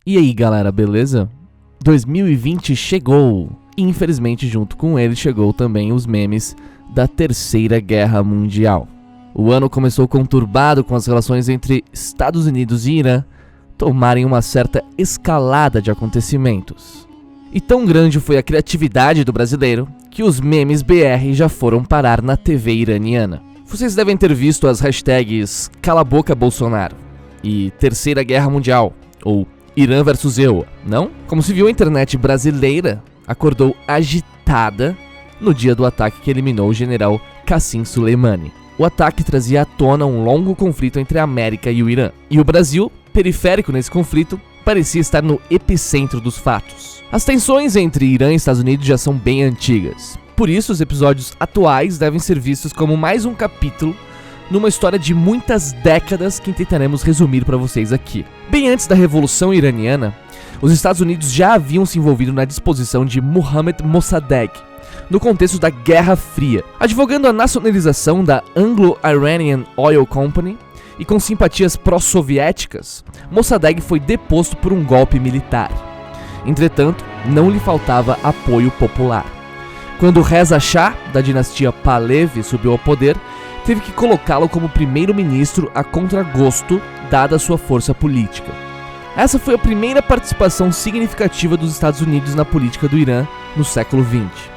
E aí galera, beleza? 2020 chegou e infelizmente junto com ele chegou também os memes da Terceira Guerra Mundial. O ano começou conturbado com as relações entre Estados Unidos e Irã tomarem uma certa escalada de acontecimentos. E tão grande foi a criatividade do brasileiro que os memes BR já foram parar na TV iraniana. Vocês devem ter visto as hashtags Cala a Boca Bolsonaro e Terceira Guerra Mundial ou Irã versus EUA, não? Como se viu, a internet brasileira acordou agitada no dia do ataque que eliminou o general Qasem Soleimani. O ataque trazia à tona um longo conflito entre a América e o Irã. E o Brasil, periférico nesse conflito, parecia estar no epicentro dos fatos. As tensões entre Irã e Estados Unidos já são bem antigas. Por isso, os episódios atuais devem ser vistos como mais um capítulo numa história de muitas décadas que tentaremos resumir para vocês aqui. Bem antes da Revolução Iraniana, os Estados Unidos já haviam se envolvido na disposição de Mohammad Mossadegh, no contexto da Guerra Fria, advogando a nacionalização da Anglo-Iranian Oil Company e com simpatias pró-soviéticas, Mossadegh foi deposto por um golpe militar. Entretanto, não lhe faltava apoio popular. Quando Reza Shah, da dinastia Pahlavi, subiu ao poder, teve que colocá-lo como primeiro-ministro a contragosto, dada a sua força política. Essa foi a primeira participação significativa dos Estados Unidos na política do Irã no século XX.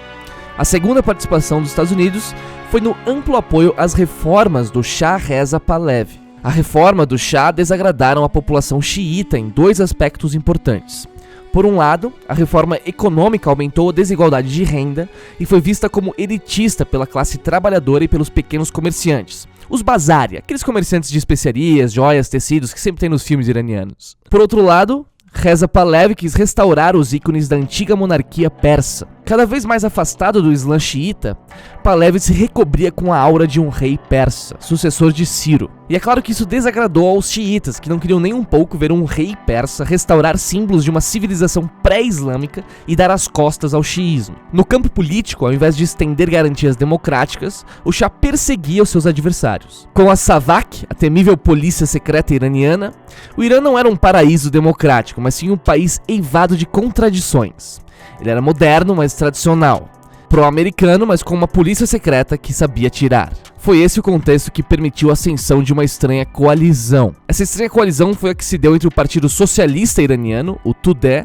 A segunda participação dos Estados Unidos foi no amplo apoio às reformas do Shah Reza Pahlavi. A reforma do Shah desagradaram a população xiita em dois aspectos importantes. Por um lado, a reforma econômica aumentou a desigualdade de renda e foi vista como elitista pela classe trabalhadora e pelos pequenos comerciantes. Os bazari, aqueles comerciantes de especiarias, joias, tecidos que sempre tem nos filmes iranianos. Por outro lado, Reza Pahlavi quis restaurar os ícones da antiga monarquia persa. Cada vez mais afastado do Islã xiita, Pahlavi se recobria com a aura de um rei persa, sucessor de Ciro. E é claro que isso desagradou aos xiitas, que não queriam nem um pouco ver um rei persa restaurar símbolos de uma civilização pré-islâmica e dar as costas ao xiismo. No campo político, ao invés de estender garantias democráticas, o Shah perseguia os seus adversários. Com a SAVAK, a temível polícia secreta iraniana, o Irã não era um paraíso democrático, mas sim um país eivado de contradições. Ele era moderno, mas tradicional. Pró-americano, mas com uma polícia secreta que sabia atirar. Foi esse o contexto que permitiu a ascensão de uma estranha coalizão. Essa estranha coalizão foi a que se deu entre o Partido Socialista Iraniano, o Tudeh,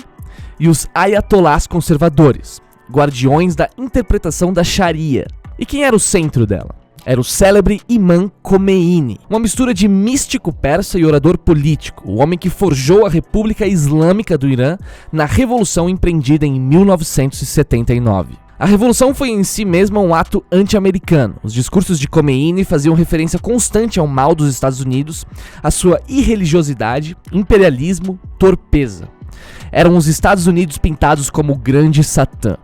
e os ayatollahs conservadores, guardiões da interpretação da Sharia. E quem era o centro dela? Era o célebre Imam Khomeini, uma mistura de místico persa e orador político, o homem que forjou a República Islâmica do Irã na revolução empreendida em 1979. A revolução foi em si mesma um ato anti-americano. Os discursos de Khomeini faziam referência constante ao mal dos Estados Unidos, à sua irreligiosidade, imperialismo, torpeza. Eram os Estados Unidos pintados como o grande Satã.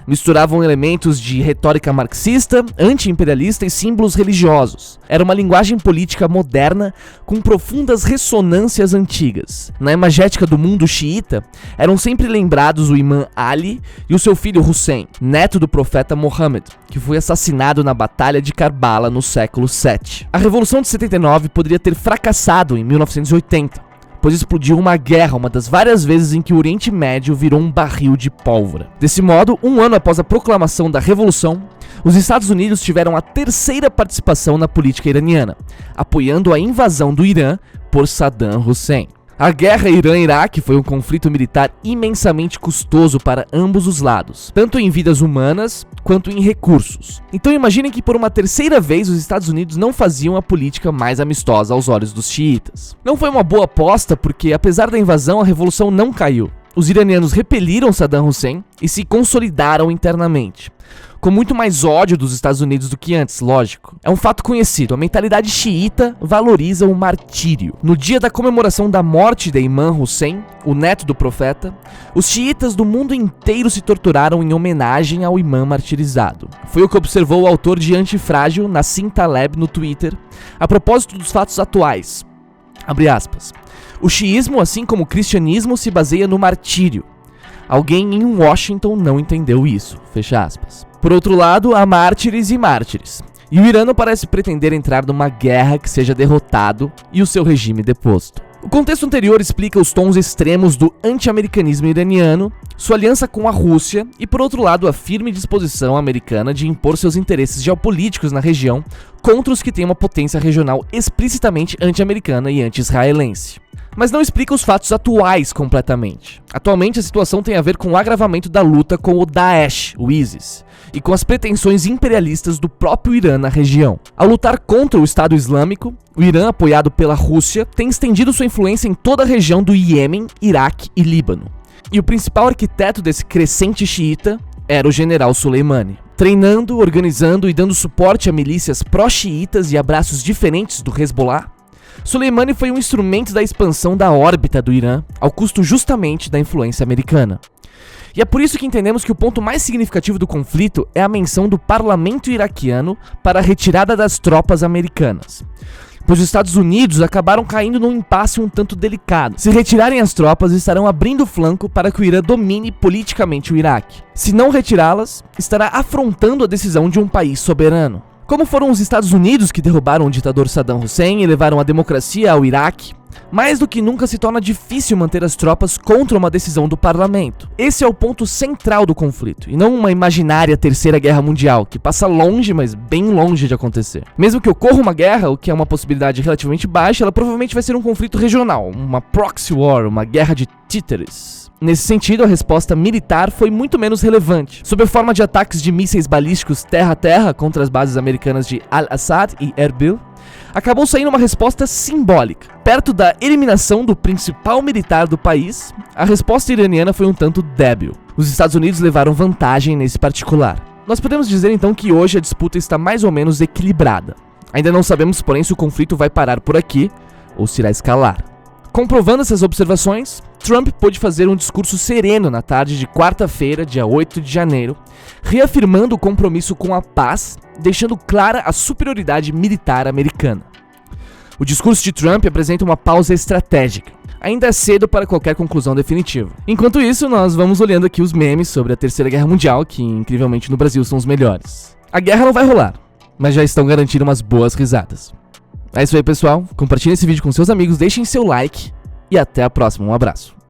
Misturavam elementos de retórica marxista, anti-imperialista e símbolos religiosos. Era uma linguagem política moderna com profundas ressonâncias antigas. Na imagética do mundo xiita, eram sempre lembrados o imã Ali e o seu filho Hussein, neto do profeta Muhammad, que foi assassinado na Batalha de Karbala no século VII. A Revolução de 79 poderia ter fracassado em 1980. Pois explodiu uma guerra, uma das várias vezes em que o Oriente Médio virou um barril de pólvora. Desse modo, um ano após a proclamação da Revolução, os Estados Unidos tiveram a terceira participação na política iraniana, apoiando a invasão do Irã por Saddam Hussein. A guerra Irã-Iraque foi um conflito militar imensamente custoso para ambos os lados, tanto em vidas humanas quanto em recursos. Então imaginem que por uma terceira vez os Estados Unidos não faziam a política mais amistosa aos olhos dos xiitas. Não foi uma boa aposta porque, apesar da invasão, a revolução não caiu. Os iranianos repeliram Saddam Hussein e se consolidaram internamente, com muito mais ódio dos Estados Unidos do que antes, lógico. É um fato conhecido, a mentalidade xiita valoriza o martírio. No dia da comemoração da morte de Imam Hussein, o neto do profeta, os xiitas do mundo inteiro se torturaram em homenagem ao imã martirizado. Foi o que observou o autor de Antifrágil, Nassim Taleb, no Twitter, a propósito dos fatos atuais. Abre aspas. O xiismo, assim como o cristianismo, se baseia no martírio. Alguém em Washington não entendeu isso. Fecha aspas. Por outro lado, há mártires e mártires. E o Irã não parece pretender entrar numa guerra que seja derrotado e o seu regime deposto. O contexto anterior explica os tons extremos do anti-americanismo iraniano, sua aliança com a Rússia e, por outro lado, a firme disposição americana de impor seus interesses geopolíticos na região contra os que têm uma potência regional explicitamente anti-americana e anti-israelense. Mas não explica os fatos atuais completamente. Atualmente, a situação tem a ver com o agravamento da luta com o Daesh, o ISIS, e com as pretensões imperialistas do próprio Irã na região. Ao lutar contra o Estado Islâmico, o Irã, apoiado pela Rússia, tem estendido sua influência em toda a região do Iêmen, Iraque e Líbano. E o principal arquiteto desse crescente xiita era o general Soleimani. Treinando, organizando e dando suporte a milícias pró-xiitas e a braços diferentes do Hezbollah, Soleimani foi um instrumento da expansão da órbita do Irã, ao custo justamente da influência americana. E é por isso que entendemos que o ponto mais significativo do conflito é a menção do parlamento iraquiano para a retirada das tropas americanas. Pois os Estados Unidos acabaram caindo num impasse um tanto delicado. Se retirarem as tropas, estarão abrindo flanco para que o Irã domine politicamente o Iraque. Se não retirá-las, estará afrontando a decisão de um país soberano. Como foram os Estados Unidos que derrubaram o ditador Saddam Hussein e levaram a democracia ao Iraque, mais do que nunca se torna difícil manter as tropas contra uma decisão do parlamento. Esse é o ponto central do conflito, e não uma imaginária terceira guerra mundial, que passa longe, mas bem longe de acontecer. Mesmo que ocorra uma guerra, o que é uma possibilidade relativamente baixa, ela provavelmente vai ser um conflito regional, uma proxy war, uma guerra de títeres. Nesse sentido, a resposta militar foi muito menos relevante. Sob a forma de ataques de mísseis balísticos terra-a-terra contra as bases americanas de Al-Assad e Erbil, acabou saindo uma resposta simbólica. Perto da eliminação do principal militar do país, a resposta iraniana foi um tanto débil. Os Estados Unidos levaram vantagem nesse particular. Nós podemos dizer então que hoje a disputa está mais ou menos equilibrada. Ainda não sabemos, porém, se o conflito vai parar por aqui ou se irá escalar. Comprovando essas observações, Trump pôde fazer um discurso sereno na tarde de quarta-feira, dia 8 de janeiro, reafirmando o compromisso com a paz, deixando clara a superioridade militar americana. O discurso de Trump apresenta uma pausa estratégica. Ainda é cedo para qualquer conclusão definitiva. Enquanto isso, nós vamos olhando aqui os memes sobre a Terceira Guerra Mundial, que incrivelmente no Brasil são os melhores. A guerra não vai rolar, mas já estão garantindo umas boas risadas. É isso aí, pessoal. Compartilhem esse vídeo com seus amigos, deixem seu like e até a próxima. Um abraço.